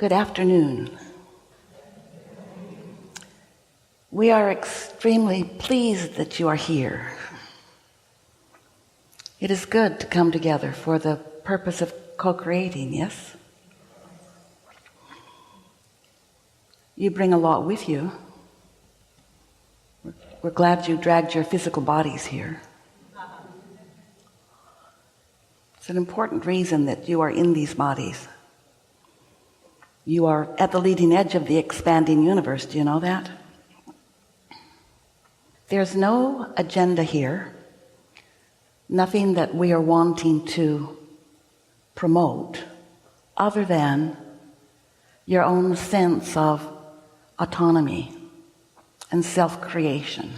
Good afternoon. We are extremely pleased that you are here. It is good to come together for the purpose of co-creating, yes? You bring a lot with you. We're glad you dragged your physical bodies here. It's an important reason that you are in these bodies. You are at the leading edge of the expanding universe. Do you know that? There's no agenda here, nothing that we are wanting to promote other than your own sense of autonomy and self-creation.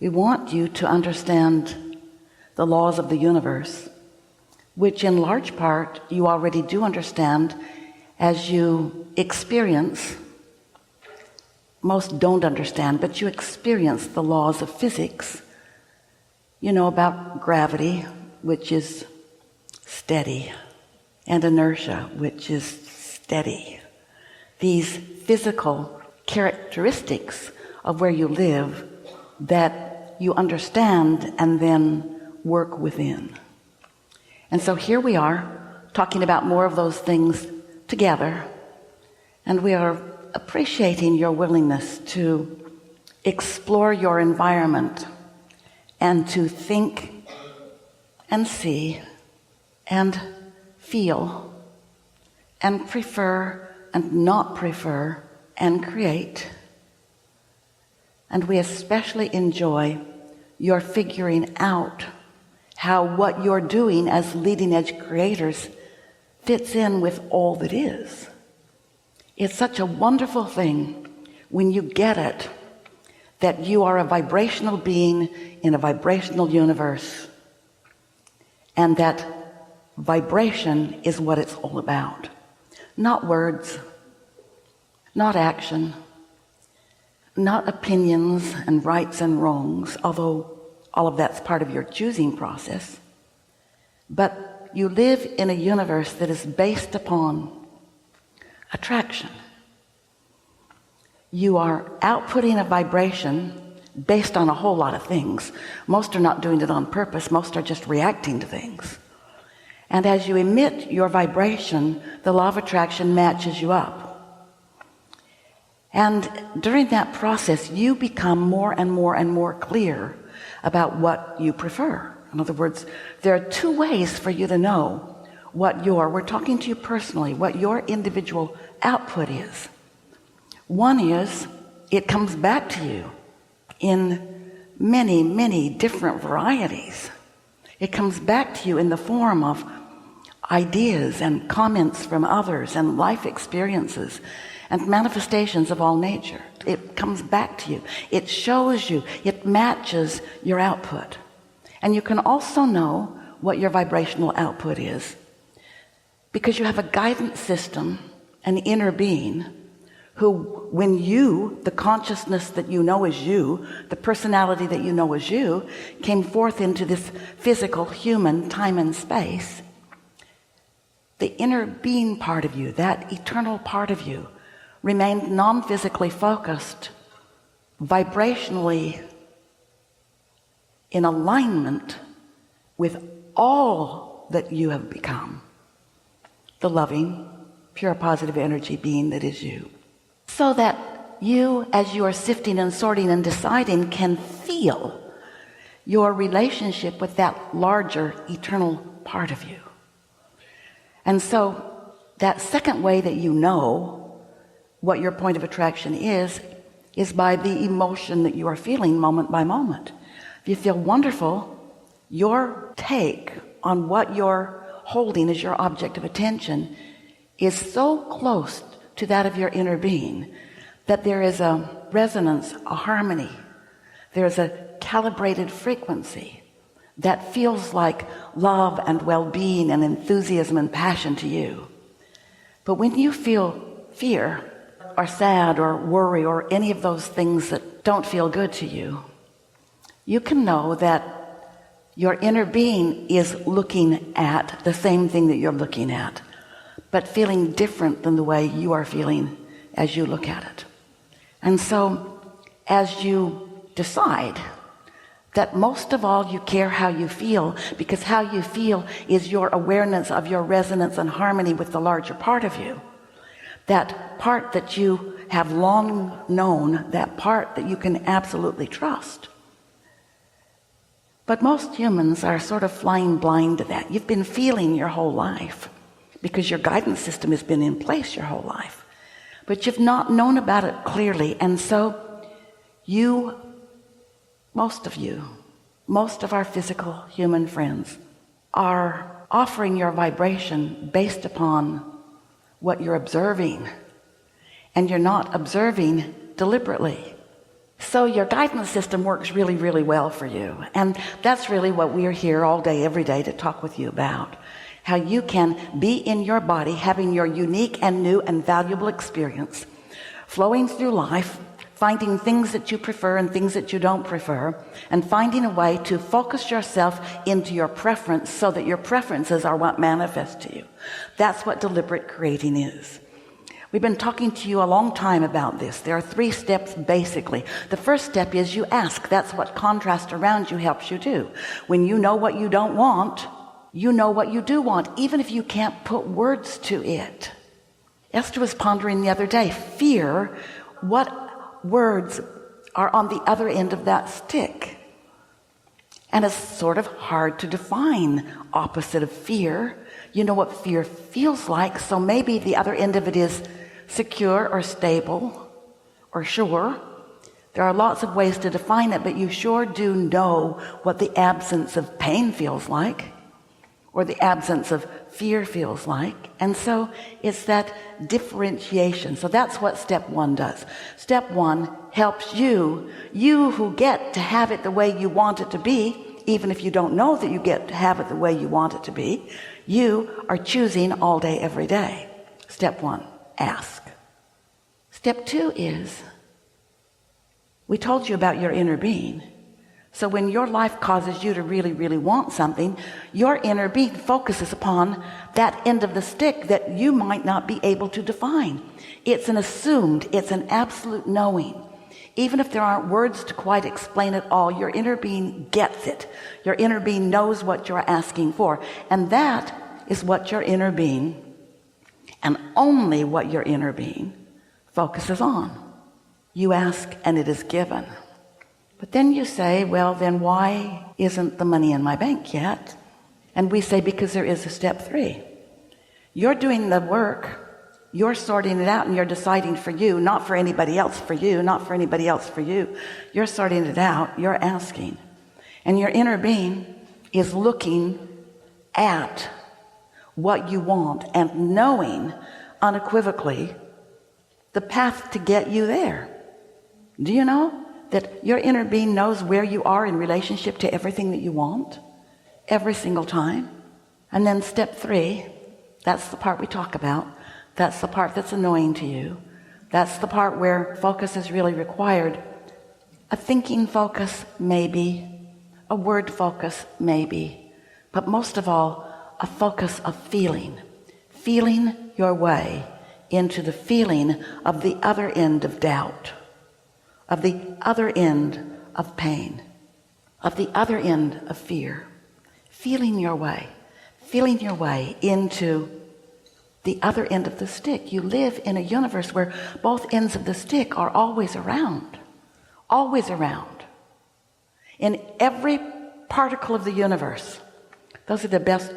We want you to understand the laws of the universe, which in large part you already do understand as you experience. Most don't understand, but you experience the laws of physics. You know about gravity, which is steady, and inertia, which is steady. These physical characteristics of where you live that you understand and then work within. And so here we are talking about more of those things together, and we are appreciating your willingness to explore your environment and to think and see and feel and prefer and not prefer and create. And we especially enjoy your figuring out how what you're doing as leading edge creators fits in with all that is. It's such a wonderful thing when you get it, that you are a vibrational being in a vibrational universe, and that vibration is what it's all about. Not words, not action, not opinions and rights and wrongs, although all of that's part of your choosing process. But you live in a universe that is based upon attraction. You are outputting a vibration based on a whole lot of things. Most are not doing it on purpose. Most are just reacting to things. And as you emit your vibration, the law of attraction matches you up. And during that process, you become more and more and more clear about what you prefer. In other words, there are two ways for you to know what we're talking to you personally, what your individual output is. One is, it comes back to you in many, many different varieties. It comes back to you in the form of ideas and comments from others and life experiences and manifestations of all nature. It comes back to you. It shows you. It matches your output. And you can also know what your vibrational output is because you have a guidance system, an inner being, who, when you, the consciousness that you know is you, the personality that you know is you, came forth into this physical human time and space, the inner being part of you, that eternal part of you, remained non-physically focused, vibrationally in alignment with all that you have become, the loving, pure positive energy being that is you. So that you, as you are sifting and sorting and deciding, can feel your relationship with that larger eternal part of you. And so that second way that you know what your point of attraction is by the emotion that you are feeling moment by moment. If you feel wonderful, your take on what you're holding as your object of attention is so close to that of your inner being that there is a resonance, a harmony. There's a calibrated frequency that feels like love and well-being and enthusiasm and passion to you. But when you feel fear or sad or worry or any of those things that don't feel good to you, you can know that your inner being is looking at the same thing that you're looking at. but feeling different than the way you are feeling as you look at it. And so as you decide that most of all you care how you feel, because how you feel is your awareness of your resonance and harmony with the larger part of you, that part that you have long known, that part that you can absolutely trust. But most humans are sort of flying blind to that. You've been feeling your whole life because your guidance system has been in place your whole life, but you've not known about it clearly. And so most of our physical human friends are offering your vibration based upon what you're observing, and you're not observing deliberately. So your guidance system works really, really well for you. And that's really what we're here all day, every day to talk with you about. How you can be in your body, having your unique and new and valuable experience, flowing through life, finding things that you prefer and things that you don't prefer, and finding a way to focus yourself into your preference so that your preferences are what manifest to you. That's what deliberate creating is. We've been talking to you a long time about this. There are 3 steps basically. The first step is you ask. That's what contrast around you helps you do. When you know what you don't want, you know what you do want, even if you can't put words to it. Esther was pondering the other day, fear, what words are on the other end of that stick? And it's sort of hard to define opposite of fear. You know what fear feels like, so maybe the other end of it is secure or stable or sure. There are lots of ways to define it, but you sure do know what the absence of pain feels like, or the absence of fear feels like. And so it's that differentiation. So that's what step 1 does. Step 1 helps you who get to have it the way you want it to be, even if you don't know that you get to have it the way you want it to be. You are choosing all day, every day. Step 1, ask. Step 2 is, we told you about your inner being. So when your life causes you to really, really want something, your inner being focuses upon that end of the stick that you might not be able to define. It's an assumed, it's an absolute knowing. Even if there aren't words to quite explain it all, your inner being gets it. Your inner being knows what you're asking for. And that is what your inner being, and only what your inner being, focuses on. You ask and it is given. But then you say, well, then why isn't the money in my bank yet? And we say, because there is a step 3. You're doing the work, you're sorting it out, and you're deciding for you, not for anybody else, for you, not for anybody else, for you. You're sorting it out, you're asking. And your inner being is looking at what you want and knowing unequivocally the path to get you there. Do you know that your inner being knows where you are in relationship to everything that you want every single time? And then step 3, that's the part we talk about. That's the part that's annoying to you. That's the part where focus is really required. A thinking focus, maybe. A word focus, maybe. But most of all, a focus of feeling. Feeling your way into the feeling of the other end of doubt, of the other end of pain, of the other end of fear. Feeling your way into the other end of the stick. You live in a universe where both ends of the stick are always around. Always around. In every particle of the universe. Those are the best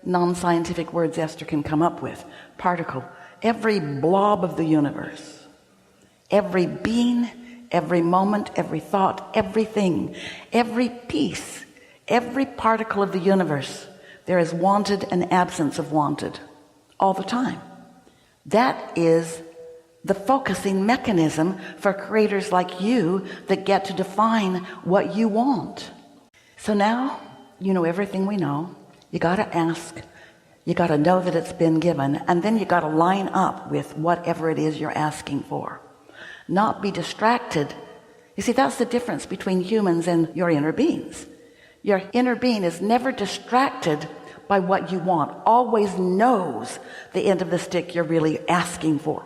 non-scientific words Esther can come up with. Particle. Every blob of the universe. Every being, every moment, every thought, everything, every piece, every particle of the universe, there is wanted and absence of wanted all the time. That is the focusing mechanism for creators like you that get to define what you want. So now you know everything we know. You got to ask. You got to know that it's been given. And then you got to line up with whatever it is you're asking for. Not be distracted. You see, that's the difference between humans and your inner beings. Your inner being is never distracted by what you want, always knows the end of the stick you're really asking for.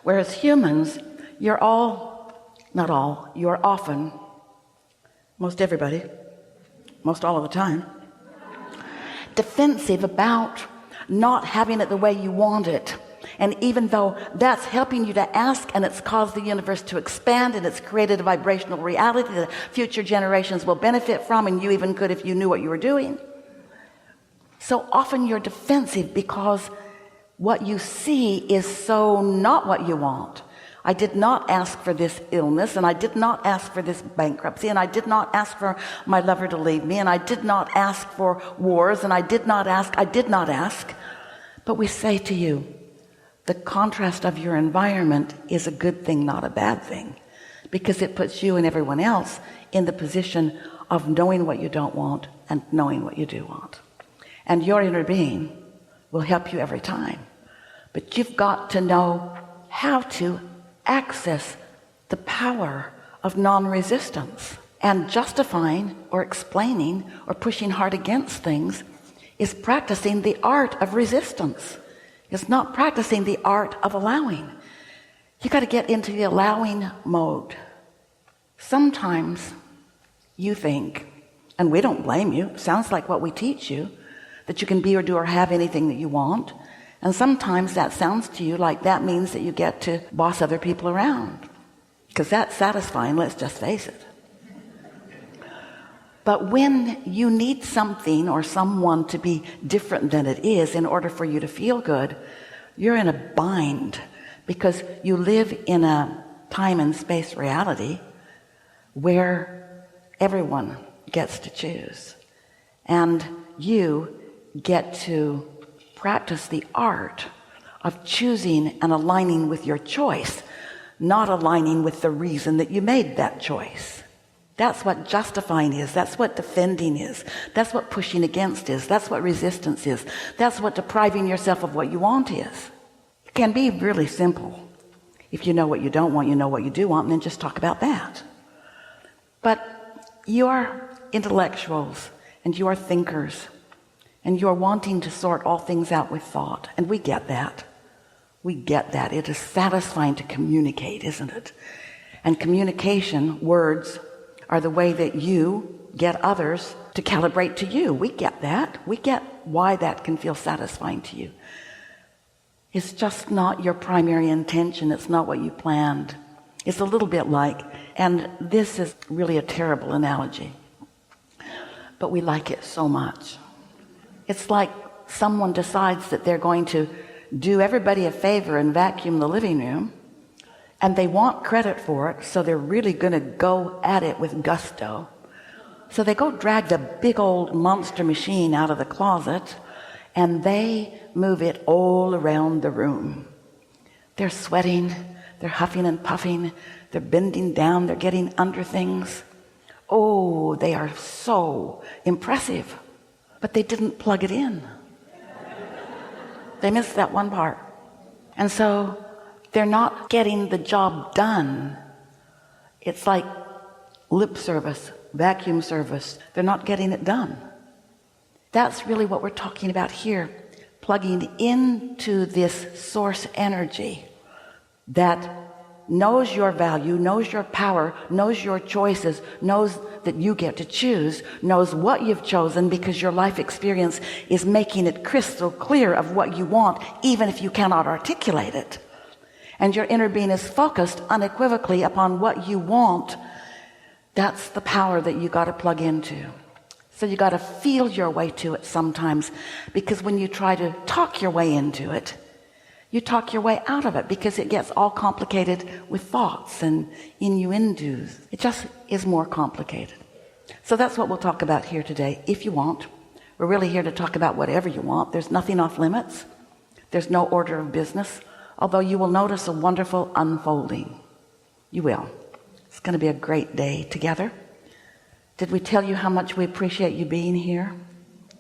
Whereas humans, you're often, most everybody, most all of the time, defensive about not having it the way you want it. And even though that's helping you to ask, and it's caused the universe to expand, and it's created a vibrational reality that future generations will benefit from, and you even could if you knew what you were doing. So often you're defensive because what you see is so not what you want. I did not ask for this illness, and I did not ask for this bankruptcy, and I did not ask for my lover to leave me, and I did not ask for wars, and I did not ask. But we say to you, the contrast of your environment is a good thing, not a bad thing, because it puts you and everyone else in the position of knowing what you don't want and knowing what you do want. And your inner being will help you every time. But you've got to know how to access the power of non-resistance. And justifying or explaining or pushing hard against things is practicing the art of resistance. It's not practicing the art of allowing. You got to get into the allowing mode. Sometimes you think, and we don't blame you, it sounds like what we teach you, that you can be or do or have anything that you want. And sometimes that sounds to you like that means that you get to boss other people around, because that's satisfying, let's just face it. But when you need something or someone to be different than it is in order for you to feel good, you're in a bind, because you live in a time and space reality where everyone gets to choose, and you get to practice the art of choosing and aligning with your choice, not aligning with the reason that you made that choice. That's what justifying is. That's what defending is. That's what pushing against is. That's what resistance is. That's what depriving yourself of what you want is. It can be really simple. If you know what you don't want, you know what you do want, and then just talk about that. But you are intellectuals, and you are thinkers, and you're wanting to sort all things out with thought. And we get that. We get that. It is satisfying to communicate, isn't it? And communication, words, are the way that you get others to calibrate to you. We get that. We get why that can feel satisfying to you. It's just not your primary intention. It's not what you planned. It's a little bit like, and this is really a terrible analogy, but we like it so much. It's like someone decides that they're going to do everybody a favor and vacuum the living room, and they want credit for it, so they're really going to go at it with gusto. So they go drag the big old monster machine out of the closet, and they move it all around the room. They're sweating, they're huffing and puffing, they're bending down, they're getting under things. Oh, they are so impressive. But they didn't plug it in. They missed that one part. And so they're not getting the job done. It's like lip service, vacuum service. They're not getting it done. That's really what we're talking about here. Plugging into this source energy that knows your value, knows your power, knows your choices, knows that you get to choose, knows what you've chosen, because your life experience is making it crystal clear of what you want, even if you cannot articulate it. And your inner being is focused unequivocally upon what you want. That's the power that you got to plug into. So you got to feel your way to it sometimes, because when you try to talk your way into it, you talk your way out of it, because it gets all complicated with thoughts and innuendos. It just is more complicated. So that's what we'll talk about here today, if you want. We're really here to talk about whatever you want. There's nothing off limits. There's no order of business, although you will notice a wonderful unfolding. You will. It's going to be a great day together. Did we tell you how much we appreciate you being here?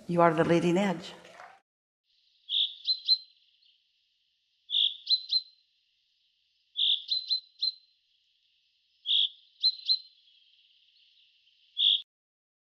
You are the leading edge.